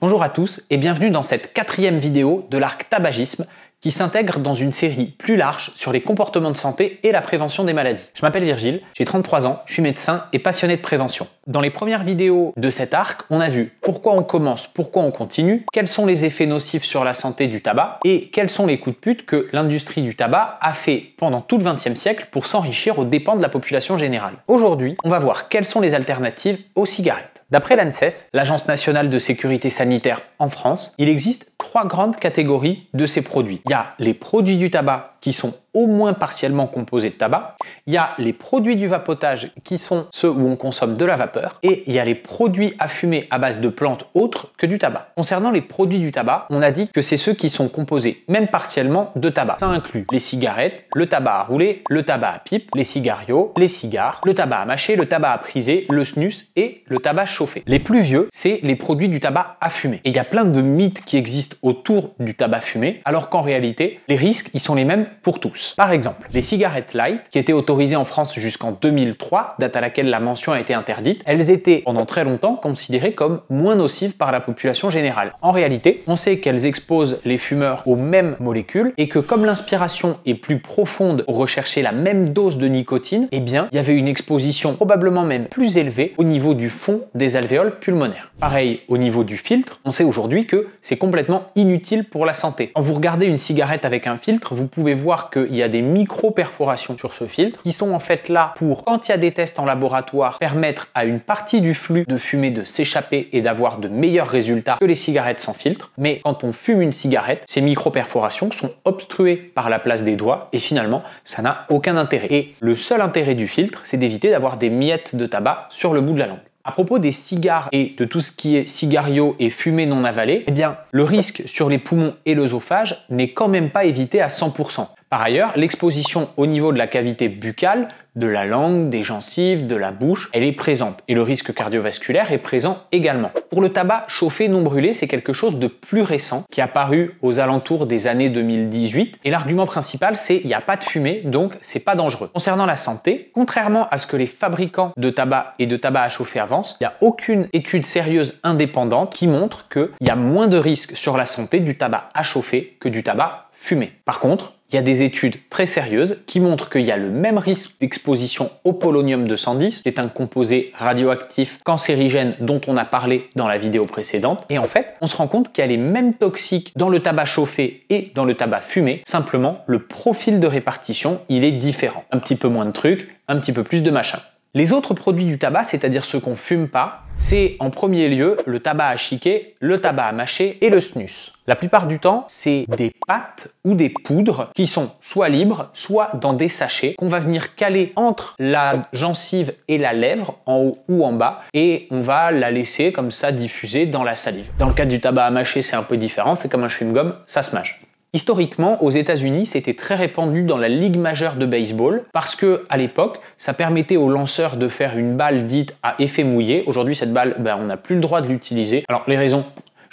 Bonjour à tous et bienvenue dans cette 4e vidéo de l'arc tabagisme qui s'intègre dans une série plus large sur les comportements de santé et la prévention des maladies. Je m'appelle Virgile, j'ai 33 ans, je suis médecin et passionné de prévention. Dans les premières vidéos de cet arc, on a vu pourquoi on commence, pourquoi on continue, quels sont les effets nocifs sur la santé du tabac et quels sont les coups de pute que l'industrie du tabac a fait pendant tout le XXe siècle pour s'enrichir aux dépens de la population générale. Aujourd'hui, on va voir quelles sont les alternatives aux cigarettes. D'après l'ANSES, l'Agence nationale de sécurité sanitaire en France, il existe 3 grandes catégories de ces produits. Il y a les produits du tabac qui sont au moins partiellement composés de tabac, il y a les produits du vapotage qui sont ceux où on consomme de la vapeur, et il y a les produits à fumer à base de plantes autres que du tabac. Concernant les produits du tabac, on a dit que c'est ceux qui sont composés même partiellement de tabac. Ça inclut les cigarettes, le tabac à rouler, le tabac à pipe, les cigarios, les cigares, le tabac à mâcher, le tabac à priser, le snus et le tabac chauffé. Les plus vieux, c'est les produits du tabac à fumer. Et il y a plein de mythes qui existent autour du tabac fumé, alors qu'en réalité, les risques, ils sont les mêmes pour tous. Par exemple, les cigarettes light, qui étaient autorisées en France jusqu'en 2003, date à laquelle la mention a été interdite, elles étaient pendant très longtemps considérées comme moins nocives par la population générale. En réalité, on sait qu'elles exposent les fumeurs aux mêmes molécules et que comme l'inspiration est plus profonde pour rechercher la même dose de nicotine, eh bien, il y avait une exposition probablement même plus élevée au niveau du fond des alvéoles pulmonaires. Pareil, au niveau du filtre, on sait aujourd'hui que c'est complètement inutile pour la santé. Quand vous regardez une cigarette avec un filtre, vous pouvez voir qu'il y a des micro-perforations sur ce filtre qui sont en fait là pour, quand il y a des tests en laboratoire, permettre à une partie du flux de fumée de s'échapper et d'avoir de meilleurs résultats que les cigarettes sans filtre. Mais quand on fume une cigarette, ces micro-perforations sont obstruées par la place des doigts et finalement, ça n'a aucun intérêt. Et le seul intérêt du filtre, c'est d'éviter d'avoir des miettes de tabac sur le bout de la langue. À propos des cigares et de tout ce qui est cigario et fumée non avalée, eh bien, le risque sur les poumons et l'œsophage n'est quand même pas évité à 100%. Par ailleurs, l'exposition au niveau de la cavité buccale, de la langue, des gencives, de la bouche, elle est présente et le risque cardiovasculaire est présent également. Pour le tabac chauffé non brûlé, c'est quelque chose de plus récent qui est apparu aux alentours des années 2018 et l'argument principal c'est il n'y a pas de fumée donc c'est pas dangereux. Concernant la santé, contrairement à ce que les fabricants de tabac et de tabac à chauffer avancent, il n'y a aucune étude sérieuse indépendante qui montre qu'il y a moins de risques sur la santé du tabac à chauffer que du tabac fumé. Par contre, il y a des études très sérieuses qui montrent qu'il y a le même risque d'exposition au polonium 210, qui est un composé radioactif cancérigène dont on a parlé dans la vidéo précédente. Et en fait, on se rend compte qu'il y a les mêmes toxiques dans le tabac chauffé et dans le tabac fumé. Simplement, le profil de répartition, il est différent. Un petit peu moins de trucs, un petit peu plus de machin. Les autres produits du tabac, c'est-à-dire ceux qu'on fume pas, c'est en premier lieu le tabac à chiquer, le tabac à mâcher et le snus. La plupart du temps, c'est des pâtes ou des poudres qui sont soit libres, soit dans des sachets qu'on va venir caler entre la gencive et la lèvre, en haut ou en bas, et on va la laisser comme ça diffuser dans la salive. Dans le cas du tabac à mâcher, c'est un peu différent, c'est comme un chewing-gum, ça se mâche. Historiquement, aux États-Unis, c'était très répandu dans la Ligue majeure de baseball parce que, à l'époque, ça permettait aux lanceurs de faire une balle dite à effet mouillé. Aujourd'hui, cette balle, on n'a plus le droit de l'utiliser. Alors, les raisons,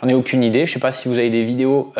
j'en ai aucune idée. Je ne sais pas si vous avez des vidéos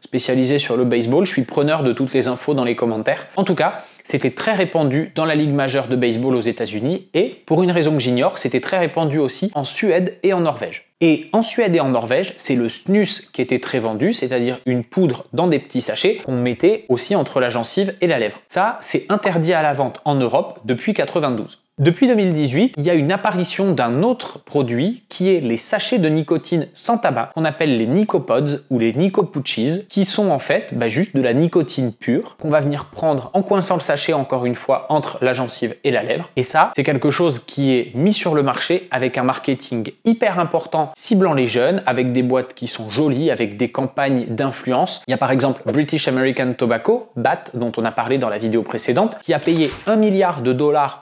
spécialisées sur le baseball. Je suis preneur de toutes les infos dans les commentaires. En tout cas, c'était très répandu dans la Ligue majeure de baseball aux États-Unis et, pour une raison que j'ignore, c'était très répandu aussi en Suède et en Norvège. Et en Suède et en Norvège, c'est le snus qui était très vendu, c'est-à-dire une poudre dans des petits sachets qu'on mettait aussi entre la gencive et la lèvre. Ça, c'est interdit à la vente en Europe depuis 92. Depuis 2018, il y a une apparition d'un autre produit qui est les sachets de nicotine sans tabac qu'on appelle les Nicopods ou les Nicopouches qui sont en fait juste de la nicotine pure qu'on va venir prendre en coinçant le sachet encore une fois entre la gencive et la lèvre. Et ça, c'est quelque chose qui est mis sur le marché avec un marketing hyper important ciblant les jeunes avec des boîtes qui sont jolies, avec des campagnes d'influence. Il y a par exemple British American Tobacco, BAT, dont on a parlé dans la vidéo précédente, qui a payé $1 milliard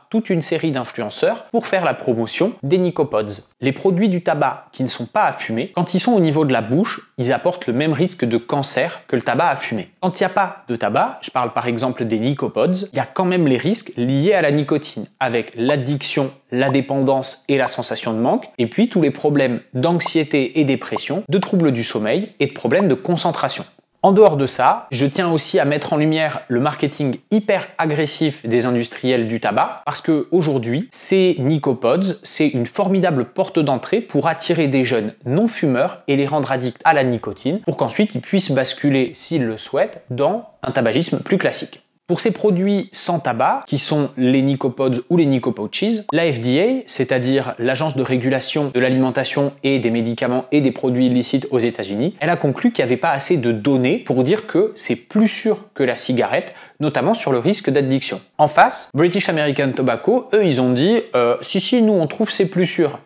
toute une série d'influenceurs pour faire la promotion des Nicopods. Les produits du tabac qui ne sont pas à fumer, quand ils sont au niveau de la bouche, ils apportent le même risque de cancer que le tabac à fumer. Quand il n'y a pas de tabac, je parle par exemple des Nicopods, il y a quand même les risques liés à la nicotine, avec l'addiction, la dépendance et la sensation de manque, et puis tous les problèmes d'anxiété et dépression, de troubles du sommeil et de problèmes de concentration. En dehors de ça, je tiens aussi à mettre en lumière le marketing hyper agressif des industriels du tabac parce que aujourd'hui, ces Nicopods, c'est une formidable porte d'entrée pour attirer des jeunes non fumeurs et les rendre addicts à la nicotine pour qu'ensuite ils puissent basculer, s'ils le souhaitent, dans un tabagisme plus classique. Pour ces produits sans tabac, qui sont les Nicopods ou les Nicopouches, la FDA, c'est-à-dire l'Agence de régulation de l'alimentation et des médicaments et des produits illicites aux États-Unis, elle a conclu qu'il n'y avait pas assez de données pour dire que c'est plus sûr que la cigarette, notamment sur le risque d'addiction. En face, British American Tobacco, eux, ils ont dit si, nous on trouve c'est plus sûr.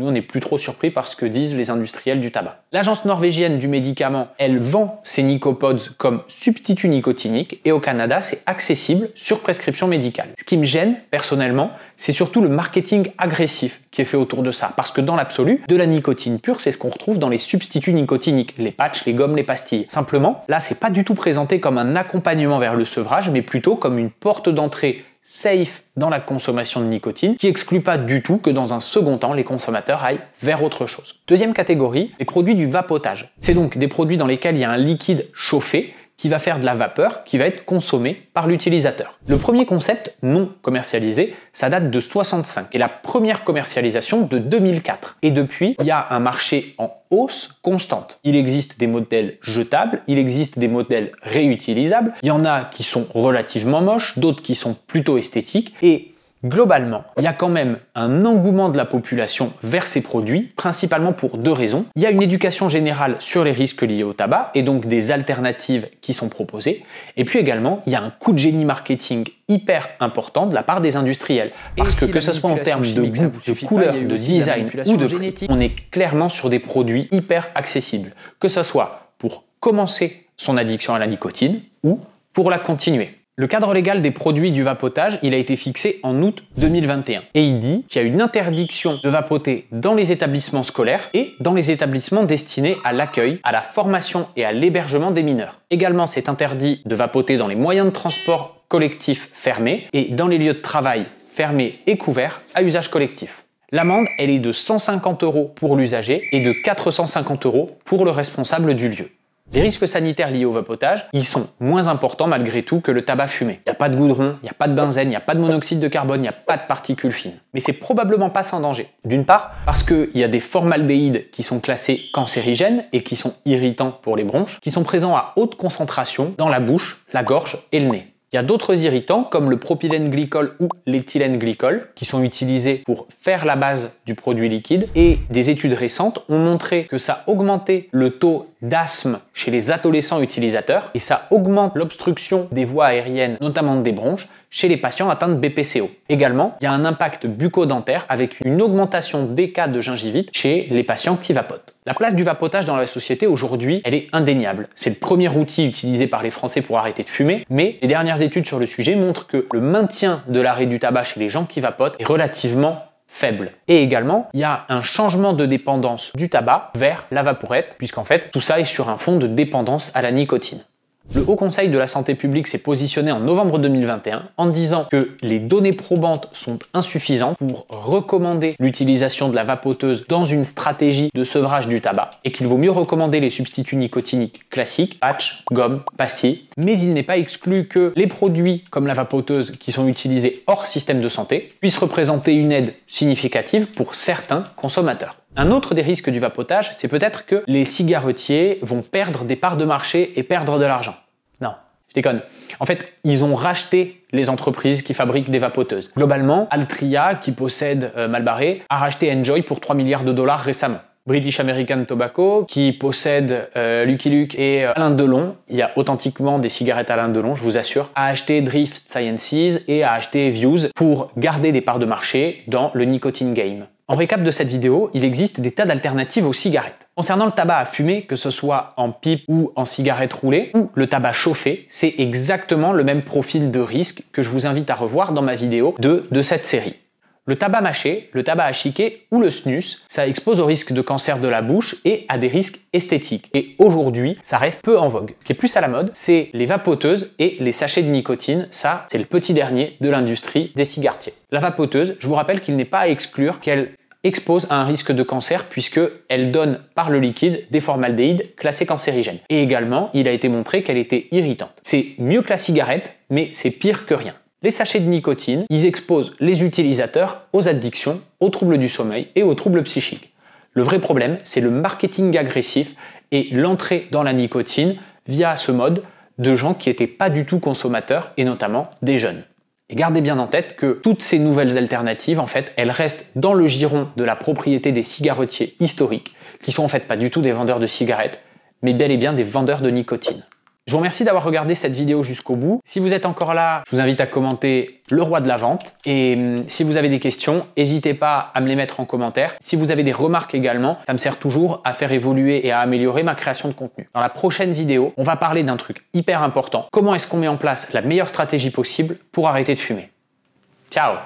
Nous, on n'est plus trop surpris par ce que disent les industriels du tabac. L'agence norvégienne du médicament, elle vend ses Nicopods comme substitut nicotinique et au Canada, c'est accessible sur prescription médicale. Ce qui me gêne, personnellement, c'est surtout le marketing agressif qui est fait autour de ça. Parce que dans l'absolu, de la nicotine pure, c'est ce qu'on retrouve dans les substituts nicotiniques, les patchs, les gommes, les pastilles. Simplement, là, c'est pas du tout présenté comme un accompagnement vers le sevrage, mais plutôt comme une porte d'entrée safe dans la consommation de nicotine, qui exclut pas du tout que dans un second temps, les consommateurs aillent vers autre chose. Deuxième catégorie, les produits du vapotage. C'est donc des produits dans lesquels il y a un liquide chauffé qui va faire de la vapeur, qui va être consommé par l'utilisateur. Le premier concept non commercialisé, ça date de 65 et la première commercialisation de 2004. Et depuis, il y a un marché en hausse constante. Il existe des modèles jetables, il existe des modèles réutilisables, il y en a qui sont relativement moches, d'autres qui sont plutôt esthétiques et globalement, il y a quand même un engouement de la population vers ces produits, principalement pour deux raisons. Il y a une éducation générale sur les risques liés au tabac et donc des alternatives qui sont proposées. Et puis également, il y a un coup de génie marketing hyper important de la part des industriels. Parce que ce soit en termes de goût, de couleur, de design ou de prix, on est clairement sur des produits hyper accessibles. Que ce soit pour commencer son addiction à la nicotine ou pour la continuer. Le cadre légal des produits du vapotage, il a été fixé en août 2021 et il dit qu'il y a une interdiction de vapoter dans les établissements scolaires et dans les établissements destinés à l'accueil, à la formation et à l'hébergement des mineurs. Également, c'est interdit de vapoter dans les moyens de transport collectifs fermés et dans les lieux de travail fermés et couverts à usage collectif. L'amende, elle est de 150 € pour l'usager et de 450 € pour le responsable du lieu. Les risques sanitaires liés au vapotage, ils sont moins importants malgré tout que le tabac fumé. Il n'y a pas de goudron, il n'y a pas de benzène, il n'y a pas de monoxyde de carbone, il n'y a pas de particules fines. Mais c'est probablement pas sans danger. D'une part, parce qu'il y a des formaldéhydes qui sont classés cancérigènes et qui sont irritants pour les bronches, qui sont présents à haute concentration dans la bouche, la gorge et le nez. Il y a d'autres irritants comme le propylène glycol ou l'éthylène glycol qui sont utilisés pour faire la base du produit liquide et des études récentes ont montré que ça augmentait le taux d'asthme chez les adolescents utilisateurs et ça augmente l'obstruction des voies aériennes, notamment des bronches, chez les patients atteints de BPCO. Également, il y a un impact bucco-dentaire avec une augmentation des cas de gingivite chez les patients qui vapotent. La place du vapotage dans la société aujourd'hui, elle est indéniable. C'est le premier outil utilisé par les Français pour arrêter de fumer, mais les dernières études sur le sujet montrent que le maintien de l'arrêt du tabac chez les gens qui vapotent est relativement faible. Et également, il y a un changement de dépendance du tabac vers la vaporette, puisqu'en fait, tout ça est sur un fond de dépendance à la nicotine. Le Haut Conseil de la Santé publique s'est positionné en novembre 2021 en disant que les données probantes sont insuffisantes pour recommander l'utilisation de la vapoteuse dans une stratégie de sevrage du tabac et qu'il vaut mieux recommander les substituts nicotiniques classiques, patch, gomme, pastilles. Mais il n'est pas exclu que les produits comme la vapoteuse qui sont utilisés hors système de santé puissent représenter une aide significative pour certains consommateurs. Un autre des risques du vapotage, c'est peut-être que les cigarettiers vont perdre des parts de marché et perdre de l'argent. Non, je déconne. En fait, ils ont racheté les entreprises qui fabriquent des vapoteuses. Globalement, Altria, qui possède Marlboro, a racheté Enjoy pour 3 milliards de dollars récemment. British American Tobacco, qui possède Lucky Luke et Alain Delon, il y a authentiquement des cigarettes Alain Delon, je vous assure, a acheté Drift Sciences et a acheté Vuse pour garder des parts de marché dans le nicotine game. En récap de cette vidéo, il existe des tas d'alternatives aux cigarettes. Concernant le tabac à fumer, que ce soit en pipe ou en cigarette roulée, ou le tabac chauffé, c'est exactement le même profil de risque que je vous invite à revoir dans ma vidéo de cette série. Le tabac mâché, le tabac à chiquer ou le snus, ça expose au risque de cancer de la bouche et à des risques esthétiques. Et aujourd'hui, ça reste peu en vogue. Ce qui est plus à la mode, c'est les vapoteuses et les sachets de nicotine. Ça, c'est le petit dernier de l'industrie des cigarettiers. La vapoteuse, je vous rappelle qu'il n'est pas à exclure qu'elle expose à un risque de cancer puisqu'elle donne par le liquide des formaldéhydes classés cancérigènes. Et également, il a été montré qu'elle était irritante. C'est mieux que la cigarette, mais c'est pire que rien. Les sachets de nicotine, ils exposent les utilisateurs aux addictions, aux troubles du sommeil et aux troubles psychiques. Le vrai problème, c'est le marketing agressif et l'entrée dans la nicotine via ce mode de gens qui n'étaient pas du tout consommateurs et notamment des jeunes. Et gardez bien en tête que toutes ces nouvelles alternatives, en fait, elles restent dans le giron de la propriété des cigarettiers historiques, qui sont en fait pas du tout des vendeurs de cigarettes, mais bel et bien des vendeurs de nicotine. Je vous remercie d'avoir regardé cette vidéo jusqu'au bout. Si vous êtes encore là, je vous invite à commenter le roi de la vente. Et si vous avez des questions, n'hésitez pas à me les mettre en commentaire. Si vous avez des remarques également, ça me sert toujours à faire évoluer et à améliorer ma création de contenu. Dans la prochaine vidéo, on va parler d'un truc hyper important. Comment est-ce qu'on met en place la meilleure stratégie possible pour arrêter de fumer? Ciao!